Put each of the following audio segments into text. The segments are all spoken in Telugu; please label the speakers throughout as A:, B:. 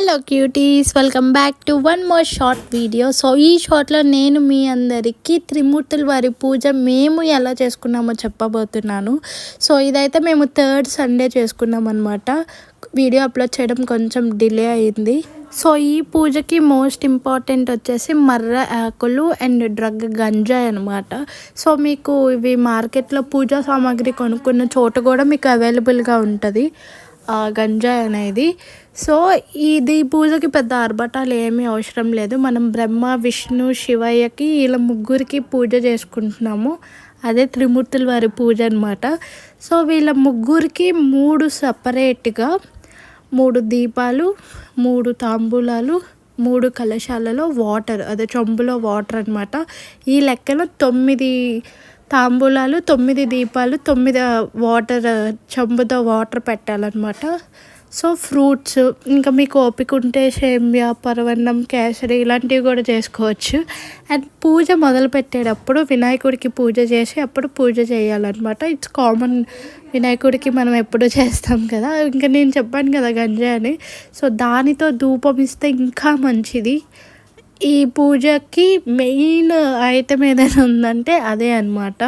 A: Hello cuties, welcome back to one more short video. So ఈ షార్ట్లో నేను మీ అందరికీ త్రిమూర్తుల వారి పూజ మేము ఎలా చేసుకున్నామో చెప్పబోతున్నాను. సో ఇదైతే మేము థర్డ్ సండే చేసుకున్నాం అనమాట. వీడియో అప్లోడ్ చేయడం కొంచెం డిలే అయింది. సో ఈ పూజకి మోస్ట్ ఇంపార్టెంట్ వచ్చేసి మర్ర ఆకులు అండ్ డ్రగ్ గంజాయి అనమాట. సో మీకు ఇవి మార్కెట్లో పూజా సామాగ్రి కొనుక్కున్న చోట కూడా మీకు అవైలబుల్గా ఉంటుంది గంజాయి అనేది. సో ఇది పూజకి పెద్ద ఆర్భటాలు ఏమీ అవసరం లేదు. మనం బ్రహ్మ విష్ణు శివయ్యకి వీళ్ళ ముగ్గురికి పూజ చేసుకుంటున్నాము. అదే త్రిమూర్తుల వారి పూజ అనమాట. సో వీళ్ళ ముగ్గురికి 3 సపరేట్గా 3 దీపాలు, 3 తాంబూలాలు, 3 కలశాలలో వాటర్, అదే చెంబులో వాటర్ అనమాట. ఈ లెక్కన 9 తాంబూలాలు, 9 దీపాలు, 9 వాటర్ చెంబుతో వాటర్ పెట్టాలన్నమాట. సో ఫ్రూట్స్, ఇంకా మీకు ఓపిక ఉంటే సేమ్యా, పరవన్నం, కేసరి ఇలాంటివి కూడా చేసుకోవచ్చు. అండ్ పూజ మొదలు పెట్టేటప్పుడు వినాయకుడికి పూజ చేసి అప్పుడు పూజ చేయాలన్నమాట. ఇట్స్ కామన్, వినాయకుడికి మనం ఎప్పుడు చేస్తాం కదా. ఇంకా నేను చెప్పాను కదా గంజాయి అని. సో దానితో ధూపం ఇస్తే ఇంకా మంచిది. ఈ పూజకి మెయిన్ ఐటమ్ ఏదైనా ఉందంటే అదే అనమాట.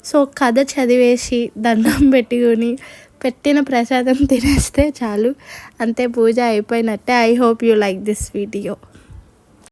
A: సో కథ చదివేసి దండం పెట్టుకొని పెట్టిన ప్రసాదం తినేస్తే చాలు, అంతే పూజ అయిపోయినట్టే. I hope you like this video.